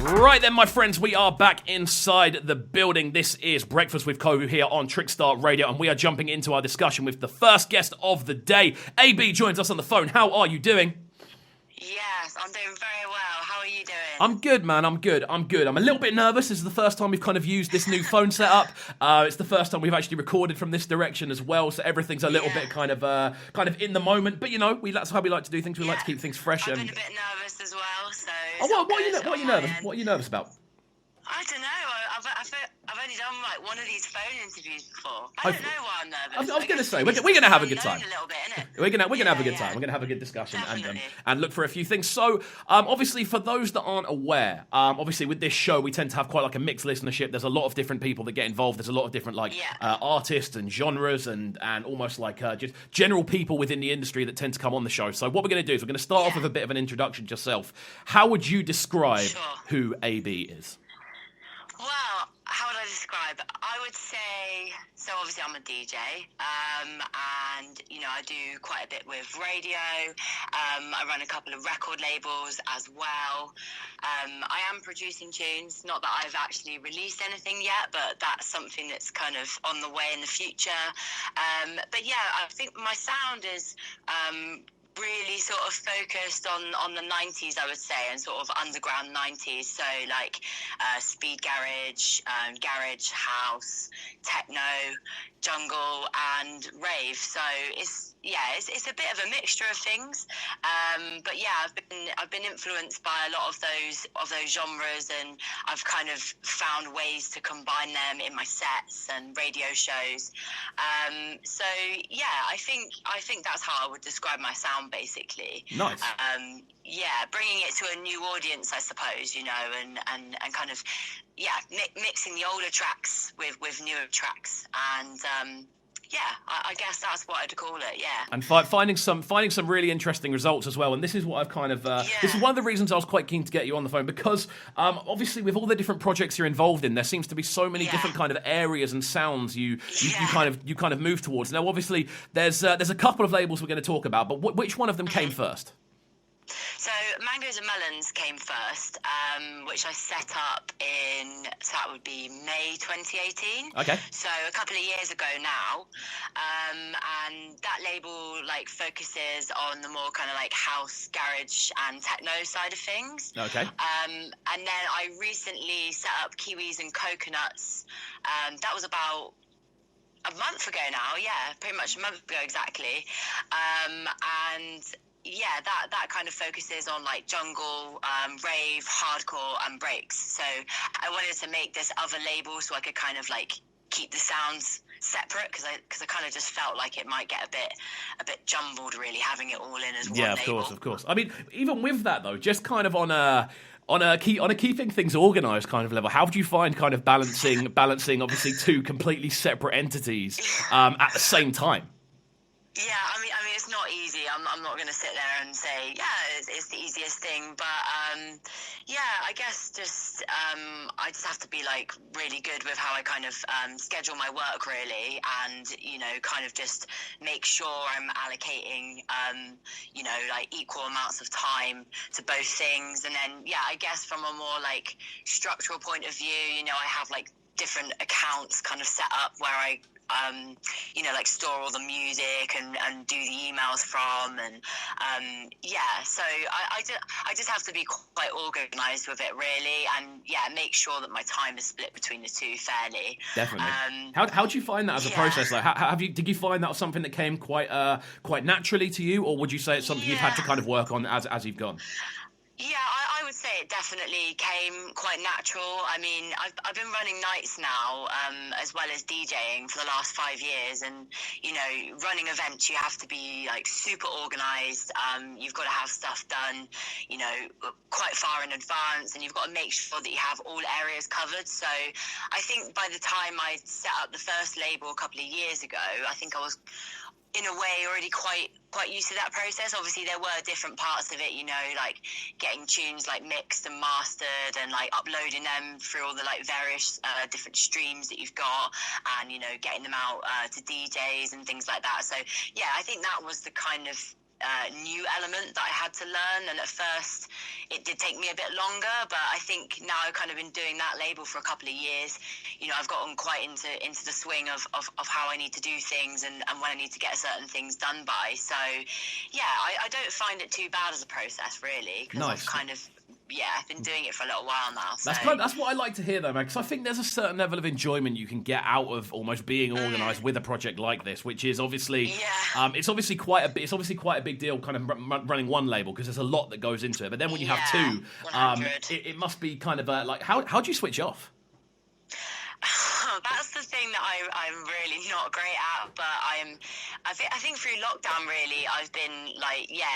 Right then, my friends, we are back inside the building. This is Breakfast with Kovu here on Trickstar Radio, and we are jumping into our discussion with the first guest of the day. ABee joins us on the phone. How are you doing? Yes, I'm doing very well. How are you doing? I'm good, man. I'm good. I'm a little bit nervous. This is the first time we've kind of used this new phone setup. It's the first time we've actually recorded from this direction as well, so everything's a little bit kind of in the moment. But you know, that's how we like to do things. We like to keep things fresh. I've been a bit nervous as well. So. What are you nervous? What are you nervous about? I don't know. I've only done like one of these phone interviews before. I don't know why I'm nervous. I was going to say we're going to have a good time. A little bit, innit? We're going to have a good time. We're going to have a good discussion and look for a few things. So, obviously, for those that aren't aware, obviously with this show we tend to have quite like a mixed listenership. There's a lot of different people that get involved. There's a lot of different artists and genres and almost like just general people within the industry that tend to come on the show. So what we're going to do is we're going to start off with a bit of an introduction to yourself. How would you describe who ABee is? Well, how would I describe? I would say, so obviously I'm a DJ, and, you know, I do quite a bit with radio. I run a couple of record labels as well. I am producing tunes, not that I've actually released anything yet, but that's something that's kind of on the way in the future. But yeah, I think my sound is really sort of focused on the 90s, I would say, and sort of underground 90s. So like speed garage, garage house, techno, jungle, and rave. So it's a bit of a mixture of things. But yeah, I've been influenced by a lot of those genres, and I've kind of found ways to combine them in my sets and radio shows. So yeah, I think that's how I would describe my sound, basically. Nice. Bringing it to a new audience, I suppose, you know, and kind of mixing the older tracks with newer tracks, and I guess that's what I'd call it. Yeah. And finding some really interesting results as well. And this is what I've kind of this is one of the reasons I was quite keen to get you on the phone, because obviously with all the different projects you're involved in, there seems to be so many different kind of areas and sounds you kind of move towards. Now, obviously, there's a couple of labels we're going to talk about, but which one of them came first? So Mangoes and Melons came first, which I set up so that would be May 2018. Okay. So a couple of years ago now, and that label like focuses on the more kind of like house, garage, and techno side of things. Okay. And then I recently set up Kiwis and Coconuts. That was about a month ago now. Yeah, pretty much a month ago exactly. And yeah, that kind of focuses on like jungle, rave, hardcore, and breaks. So I wanted to make this other label so I could kind of like keep the sounds separate, because I kind of just felt like it might get a bit jumbled, really, having it all in as one label. Yeah, of course. I mean, even with that though, just kind of on a keeping things organised kind of level, how do you find kind of balancing obviously two completely separate entities at the same time? Yeah, I mean, it's not easy. I'm not going to sit there and say, it's the easiest thing. But, I guess just I just have to be, like, really good with how I kind of schedule my work, really. And, you know, kind of just make sure I'm allocating, like, equal amounts of time to both things. And then, I guess from a more, like, structural point of view, you know, I have, like, different accounts kind of set up where I like store all the music and do the emails from, and so I just have to be quite organised with it, really, and make sure that my time is split between the two fairly. Definitely. How do you find that as a process? Like, did you find that was something that came quite naturally to you, or would you say it's something you've had to kind of work on as you've gone? Yeah, I would say it definitely came quite natural. I mean, I've been running nights now, as well as DJing for the last 5 years, and you know, running events, you have to be like super organised. You've got to have stuff done, you know, quite far in advance, and you've got to make sure that you have all areas covered. So I think by the time I set up the first label a couple of years ago, I think I was, in a way, already quite used to that process. Obviously there were different parts of it, you know, like getting tunes like mixed and mastered, and like uploading them through all the like various different streams that you've got, and you know, getting them out to DJs and things like that. So yeah, I think that was the kind of new element that I had to learn, and at first it did take me a bit longer, but I think now I've kind of been doing that label for a couple of years. I've gotten quite into the swing of how I need to do things and when I need to get certain things done by. So yeah, I don't find it too bad as a process, really, because Nice. I've kind of I've been doing it for a little while now. So. That's what I like to hear, though, man, because I think there's a certain level of enjoyment you can get out of almost being organised with a project like this, which is obviously, it's obviously quite a big deal, kind of running one label, because there's a lot that goes into it. But then when you have two, it must be kind of like how do you switch off? That's the thing that I'm really not great at, but I think through lockdown, really, I've been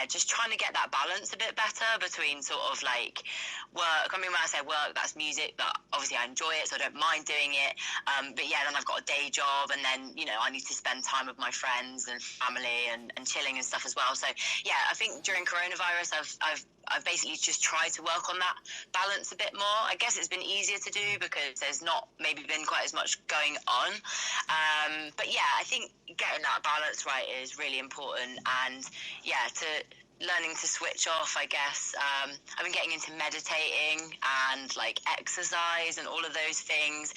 just trying to get that balance a bit better between sort of like work. I mean, when I say work, that's music, but obviously I enjoy it, so I don't mind doing it. But yeah, then I've got a day job, and then I need to spend time with my friends and family and chilling and stuff as well. So yeah, I think during coronavirus, I've basically just tried to work on that balance a bit more. I guess it's been easier to do because there's not maybe been quite as much going on. But yeah, I think getting that balance right is really important. And yeah, learning to switch off, I guess. I've been getting into meditating and like exercise and all of those things.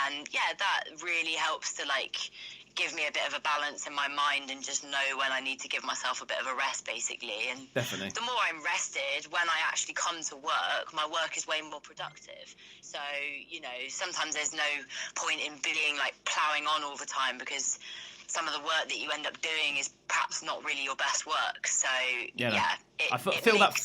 And yeah, that really helps to give me a bit of a balance in my mind and just know when I need to give myself a bit of a rest, basically. And Definitely. The more I'm rested, when I actually come to work, my work is way more productive. So, sometimes there's no point in being ploughing on all the time, because some of the work that you end up doing is perhaps not really your best work. So I feel that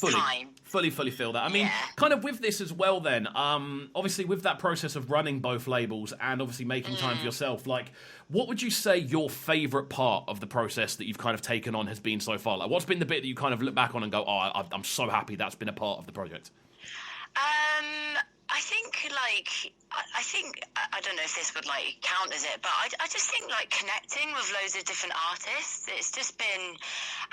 fully feel that. I mean, kind of with this as well then, obviously with that process of running both labels and obviously making time for yourself, what would you say your favourite part of the process that you've kind of taken on has been so far? What's been the bit that you kind of look back on and go, I'm so happy that's been a part of the project? I think I don't know if this would count as it, but I just think connecting with loads of different artists, it's just been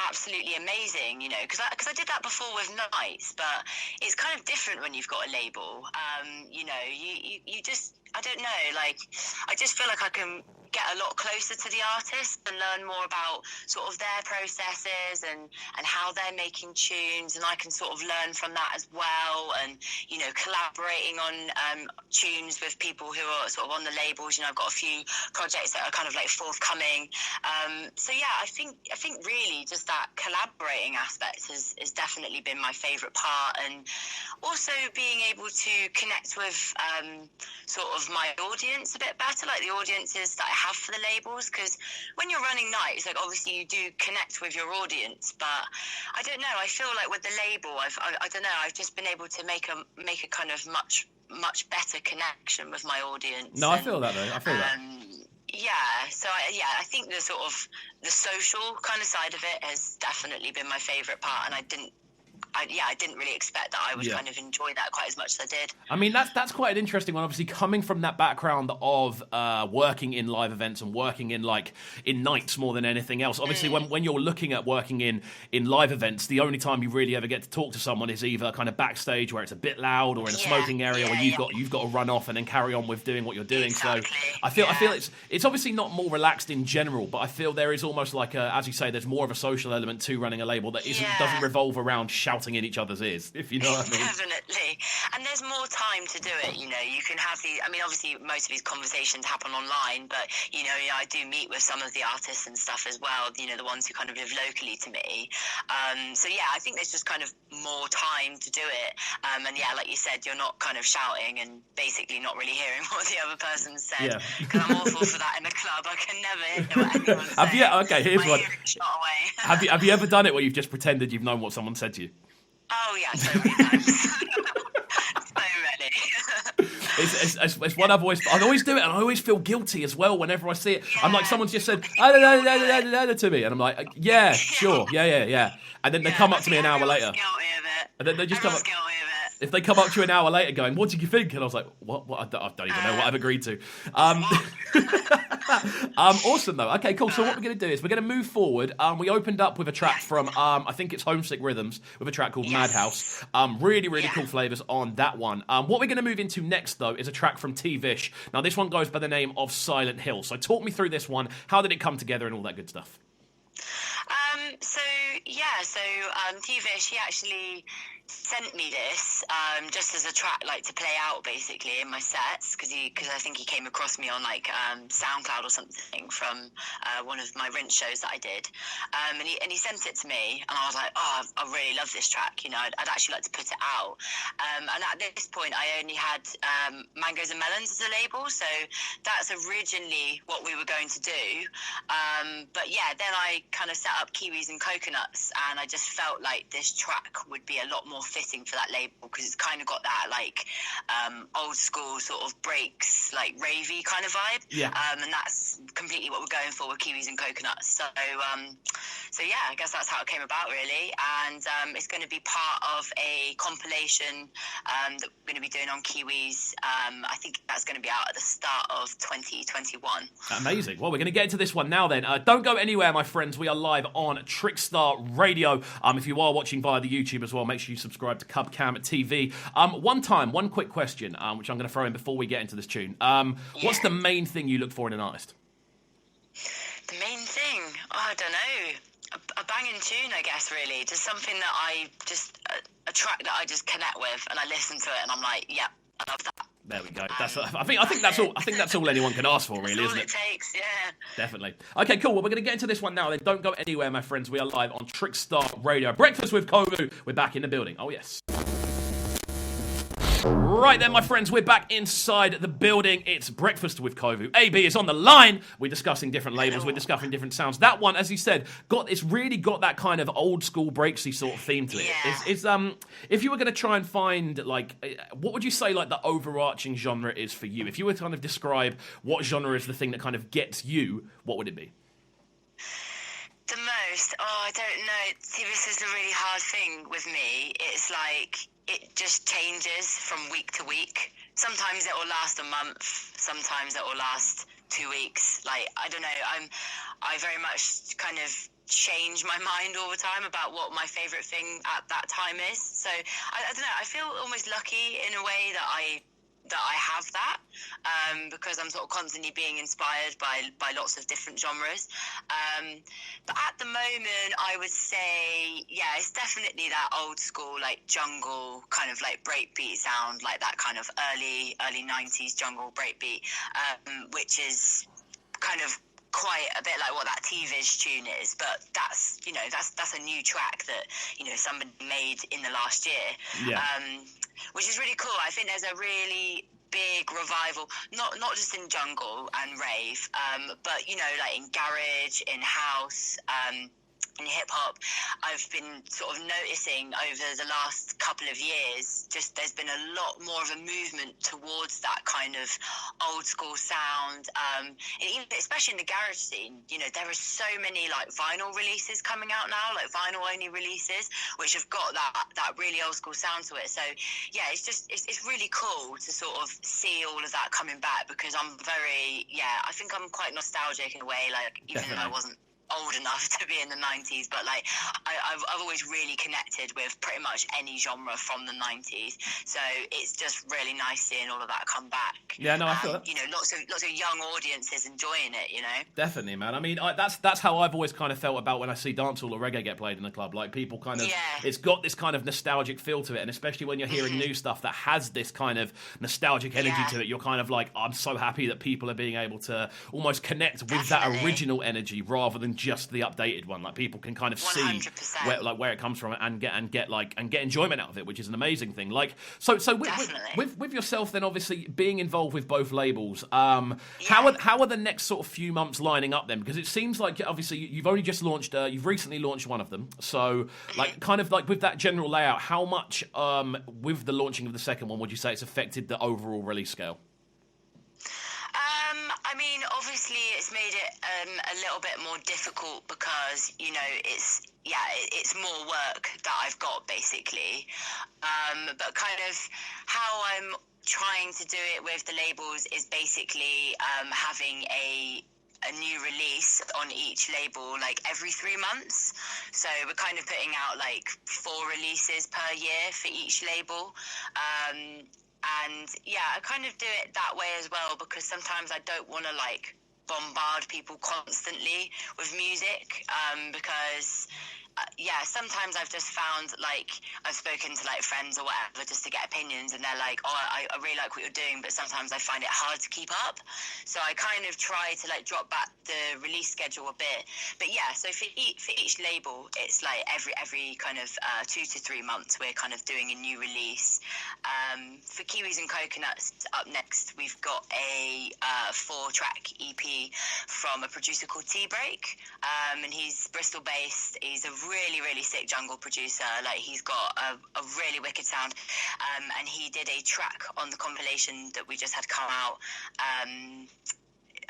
absolutely amazing, because I did that before with Nights, but it's kind of different when you've got a label. You just, I don't know, I just feel like I can get a lot closer to the artists and learn more about sort of their processes and how they're making tunes, and I can sort of learn from that as well, and collaborating on tunes with people who are sort of on the labels. I've got a few projects that are kind of forthcoming, so yeah, I think really just that collaborating aspect has definitely been my favourite part, and also being able to connect with sort of my audience a bit better, the audiences that I have for the labels, because when you're running Nights, obviously you do connect with your audience, but I don't know, I feel with the label, I don't know, I've just been able to make a kind of much better connection with my audience. No, I feel that though. I feel that. Yeah, so I think the sort of the social kind of side of it has definitely been my favourite part, and I didn't really expect that I would kind of enjoy that quite as much as I did. I mean, that's quite an interesting one. Obviously, coming from that background of working in live events and working in Nights more than anything else. Obviously, when you're looking at working in live events, the only time you really ever get to talk to someone is either kind of backstage where it's a bit loud, or in a smoking area where you've got to run off and then carry on with doing what you're doing. Exactly. So I feel it's obviously not more relaxed in general, but I feel there is almost as you say, there's more of a social element to running a label that doesn't revolve around shouting in each other's ears, if you know what I mean. Definitely. And there's more time to do it, you can have obviously most of these conversations happen online, but I do meet with some of the artists and stuff as well, the ones who kind of live locally to me, so yeah, I think there's just kind of more time to do it, and yeah, like you said, you're not kind of shouting and basically not really hearing what the other person said, because I'm awful for that in a club. I can never hear what anyone's saying. Okay, here's one. Shot away. Have you ever done it where you've just pretended you've known what someone said to you? Oh yeah, so many times. So many. It's what I always do it, and I always feel guilty as well whenever I see it. I'm like, someone's just said to me, and I'm like, yeah, sure, yeah, and then they come up to me an hour later, and then they just come up. If they come up to you an hour later going, what did you think? And I was like, what? I don't even know what I've agreed to. Awesome, though. Okay, cool. So what we're going to do is we're going to move forward. We opened up with a track from, I think it's Homesick Rhythms, with a track called Madhouse. Really cool flavours on that one. What we're going to move into next, though, is a track from T-Vish. Now, this one goes by the name of Silent Hill. So talk me through this one. How did it come together and all that good stuff? Tivish, he actually sent me this just as a track, like, to play out basically in my sets, because I think he came across me on like SoundCloud or something from one of my rinse shows that I did, and he sent it to me, and I was like, oh, I really love this track, you know, I'd actually like to put it out, and at this point I only had Mangoes and Melons as a label, so that's originally what we were going to do, but yeah, then I kind of set up Kiwis and Coconuts, and I just felt like this track would be a lot more fitting for that label, because it's kind of got that like old school sort of breaks, like ravey kind of vibe, and that's completely what we're going for with Kiwis and Coconuts. So yeah, I guess that's how it came about really, and it's going to be part of a compilation that we're going to be doing on Kiwis. I think that's going to be out at the start of 2021. Amazing. Well, we're going to get into this one now then. Don't go anywhere, my friends. We are live on Trickstar Radio. If you are watching via the YouTube as well, make sure you subscribe to Cubcam TV. One quick question, which I'm going to throw in before we get into this tune. What's the main thing you look for in an artist? The main thing? Oh, I don't know. A banging tune, I guess, really. Just something that a track that I just connect with, and I listen to it, and I'm like, yeah, I love that. There we go. I think that's all. I think that's all anyone can ask for, really, isn't it? That's all it takes, yeah. Definitely. Okay, cool. Well, we're going to get into this one now. Then don't go anywhere, my friends. We are live on Trickstar Radio. Breakfast with Kovu. We're back in the building. Oh yes. Right then, my friends, we're back inside the building. It's Breakfast with Kovu. ABee is on the line. We're discussing different labels. We're discussing different sounds. That one, as you said, it's really got that kind of old school breaksy sort of theme to it. Yeah. If you were going to try and find, like, what would you say, like, the overarching genre is for you? If you were to kind of describe what genre is the thing that kind of gets you, what would it be? The most? Oh, I don't know. See, this is a really hard thing with me. It's like, it just changes from week to week. Sometimes it will last a month. Sometimes it will last 2 weeks. Like, I don't know. I very much kind of change my mind all the time about what my favourite thing at that time is. So, I don't know. I feel almost lucky in a way that I have that, because I'm sort of constantly being inspired by lots of different genres. But at the moment, I would say, yeah, it's definitely that old school, like jungle kind of like breakbeat sound, like that kind of early 90s jungle breakbeat, which is kind of quite a bit like what that T-Viz tune is, but that's a new track that, you know, somebody made in the last year. Yeah. Which is really cool. I think there's a really big revival, not just in jungle and rave, but, you know, like in garage, in house, in hip-hop. I've been sort of noticing over the last couple of years, just there's been a lot more of a movement towards that kind of old school sound, and even, especially in the garage scene. You know, there are so many like vinyl releases coming out now, like vinyl only releases, which have got that really old school sound to it. So yeah, it's really cool to sort of see all of that coming back, because I think I'm quite nostalgic in a way, like, even though I wasn't old enough to be in the 90s, but like I've always really connected with pretty much any genre from the 90s, so it's just really nice seeing all of that come back. Yeah, no, I feel that. You know, lots of young audiences enjoying it, you know. Definitely, man. I mean, that's how I've always kind of felt about when I see dancehall or reggae get played in the club. Like, people kind of, it's got this kind of nostalgic feel to it, and especially when you're hearing new stuff that has this kind of nostalgic energy to it, you're kind of like, I'm so happy that people are being able to almost connect with that original energy rather than just the updated one. Like, people can kind of 100%. see where it comes from and get enjoyment out of it, which is an amazing thing. Like, so with yourself then, obviously being involved with both labels, how are the next sort of few months lining up then? Because it seems like obviously you've recently launched one of them. So like, kind of like with that general layout, how much with the launching of the second one would you say it's affected the overall release scale? I mean, obviously it's made it a little bit more difficult because, you know, it's more work that I've got basically. But kind of how I'm trying to do it with the labels is basically having a new release on each label like every 3 months. So we're kind of putting out like 4 releases per year for each label. And yeah, I kind of do it that way as well, because sometimes I don't want to like bombard people constantly with music, because sometimes I've just found, like, I've spoken to like friends or whatever just to get opinions, and they're like, oh, I really like what you're doing, but sometimes I find it hard to keep up. So I kind of try to like drop back the release schedule a bit. But yeah, so for each label, it's like every kind of 2 to 3 months we're kind of doing a new release. For Kiwis and Coconuts, up next we've got a 4-track EP from a producer called T-Break, and he's Bristol based. He's a really sick jungle producer. Like, he's got a really wicked sound, and he did a track on the compilation that we just had come out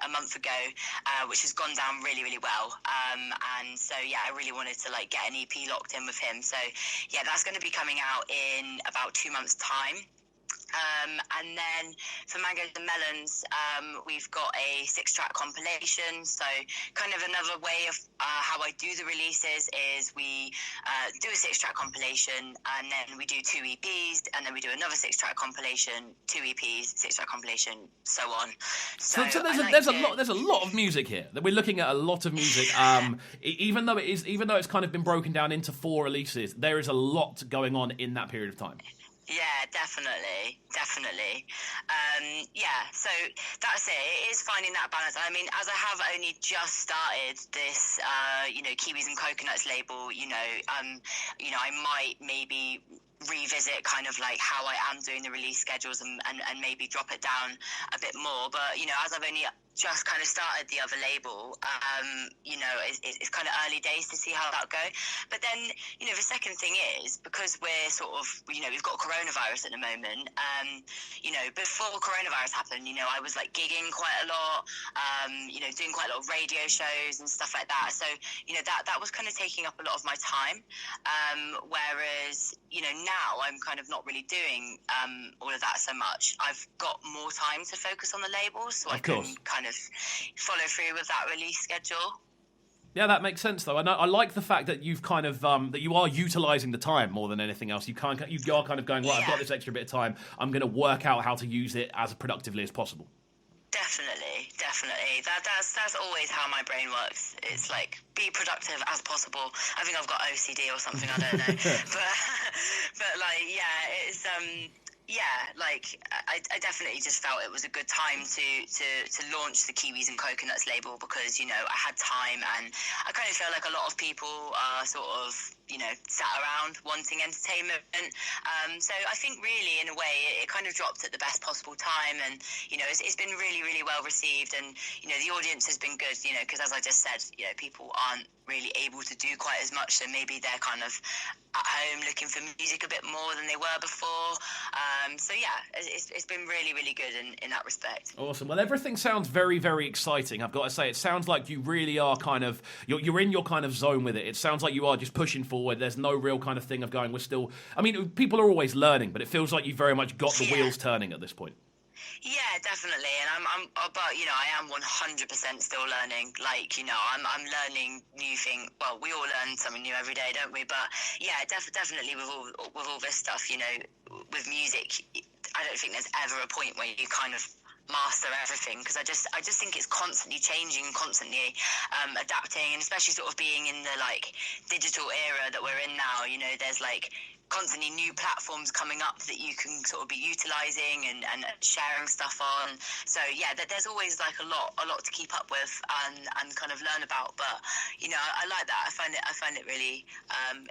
a month ago, which has gone down really well, and so yeah, I really wanted to like get an EP locked in with him. So yeah, that's going to be coming out in about 2 months' time. And then for Mangoes and Melons, we've got a 6-track compilation. So kind of another way of how I do the releases is we do a 6-track compilation, and then we do 2 EPs, and then we do another 6-track compilation, 2 EPs, 6-track compilation, so on. So there's a lot of music here. We're looking at a lot of music. Even though it's kind of been broken down into 4 releases, there is a lot going on in that period of time. Yeah, definitely. So that's it. It is finding that balance. I mean, as I have only just started this, Kiwis and Coconuts label, I might maybe revisit kind of like how I am doing the release schedules and maybe drop it down a bit more. But, as I've only just kind of started the other label, it's kind of early days to see how that'll go. But then, the second thing is, because we're sort of, we've got coronavirus at the moment, before coronavirus happened, I was like gigging quite a lot, doing quite a lot of radio shows and stuff like that. So, that was kind of taking up a lot of my time. Whereas, now I'm kind of not really doing all of that so much. I've got more time to focus on the labels, so I can kind of follow through with that release schedule. Yeah, that makes sense, though. I like the fact that you've kind of that you are utilising the time more than anything else. You are kind of going, right, I've got this extra bit of time. I'm going to work out how to use it as productively as possible. Definitely. That's always how my brain works. It's like, be productive as possible. I think I've got OCD or something. I don't know, but like, yeah, it's I definitely just felt it was a good time to launch the Kiwis and Coconuts label, because I had time, and I kind of feel like a lot of people are sort of sat around wanting entertainment, so I think really in a way it kind of dropped at the best possible time, and it's been really well received, and the audience has been good, because as I just said, people aren't really able to do quite as much, so maybe they're kind of at home looking for music a bit more than they were before. So yeah, it's been really good in that respect. Awesome. Well, everything sounds very exciting. I've got to say, it sounds like you really are kind of you're in your kind of zone with it. It sounds like you are just pushing forward. There's no real kind of thing of going, we're still. I mean, people are always learning, but it feels like you've very much got the wheels turning at this point. Yeah, definitely, and I am 100% still learning. Like, I'm learning new things. Well, we all learn something new every day, don't we? But yeah, definitely with all this stuff, with music, I don't think there's ever a point where you kind of master everything, because I just think it's constantly changing, constantly adapting, and especially sort of being in the like digital era that we're in now. There's like constantly new platforms coming up that you can sort of be utilizing and sharing stuff on. So yeah, there's always like a lot to keep up with and kind of learn about. But I like that. I find it really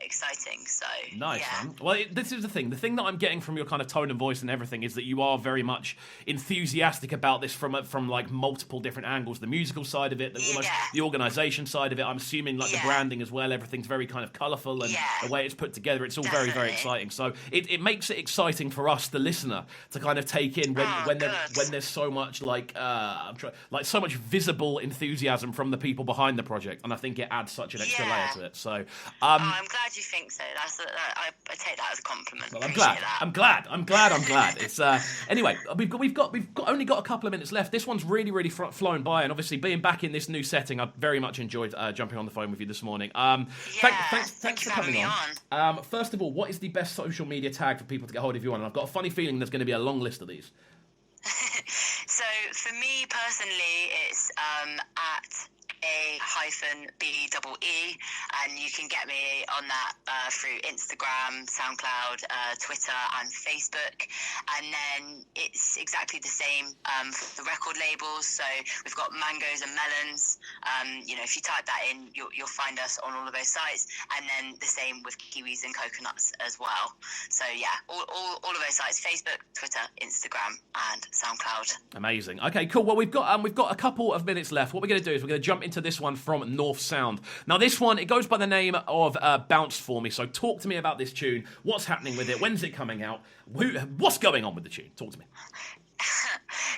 exciting. So nice, yeah. Man. Well, this is the thing that I'm getting from your kind of tone and voice and everything is that you are very much enthusiastic about this from like multiple different angles. The musical side of it, almost the organisation side of it. I'm assuming like the branding as well. Everything's very kind of colourful, and the way it's put together, it's all very exciting. So it makes it exciting for us, the listener, to kind of take in when there's so much so much visible enthusiasm from the people behind the project, and I think it adds such an extra layer to it. So I'm glad you think so. I take that as a compliment. Well, I'm glad. It's anyway. We've only got a couple of minutes left. This one's really flown by, and obviously being back in this new setting, I very much enjoyed jumping on the phone with you this morning. Thanks for coming on. First of all, what is the best social media tag for people to get hold of you on? And I've got a funny feeling there's going to be a long list of these. So For me personally, it's at A-BEE, and you can get me on that through Instagram, SoundCloud, Twitter, and Facebook. And then it's exactly the same for the record labels. So we've got Mangoes and Melons. If you type that in, you'll find us on all of those sites. And then the same with Kiwis and Coconuts as well. So yeah, all of those sites: Facebook, Twitter, Instagram, and SoundCloud. Amazing. Okay, cool. Well, we've got a couple of minutes left. What we're going to do is we're going to jump into this one from North Sound. Now, this one, it goes by the name of Bounce For Me. So talk to me about this tune. What's happening with it? When's it coming out? What's going on with the tune? Talk to me.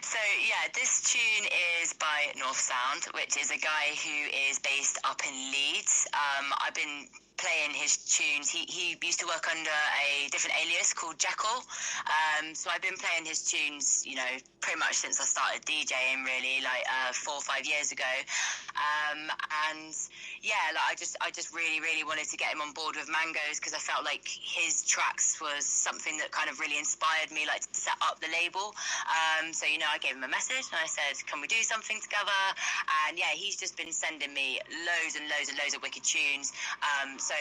So, yeah, this tune is by North Sound, which is a guy who is based up in Leeds. I've been playing his tunes. He used to work under a different alias called Jekyll. So I've been playing his tunes, pretty much since I started DJing, really, 4 or 5 years ago. And yeah, I just really, really wanted to get him on board with Mangoes, because I felt like his tracks was something that kind of really inspired me, to set up the label. So, I gave him a message and I said, can we do something together? And yeah, he's just been sending me loads and loads and loads of wicked tunes. So,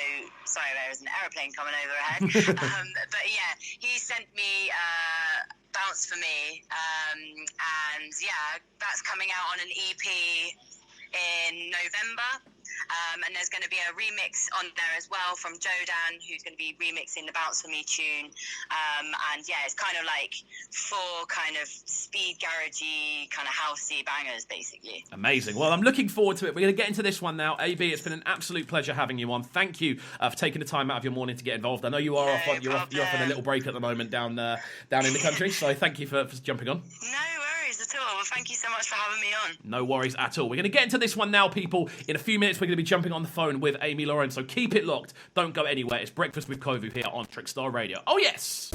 sorry, there was an aeroplane coming overhead. But yeah, he sent me Bounce For Me. And yeah, that's coming out on an EP in November. And there's going to be a remix on there as well from Jodan, who's going to be remixing the Bounce For Me tune. And yeah, it's kind of like 4 kind of speed garagey, kind of housey bangers, basically. Amazing. Well, I'm looking forward to it. We're going to get into this one now. ABee, it's been an absolute pleasure having you on. Thank you for taking the time out of your morning to get involved. I know you are you're off on a little break at the moment down in the country, so thank you for jumping on. No worries at all. Well, thank you so much for having me on. No worries at all. We're going to get into this one now, people. In a few minutes, we're going to be jumping on the phone with Amy Lauren, so keep it locked. Don't go anywhere. It's Breakfast with Kovu here on Trickstar Radio. Oh, yes!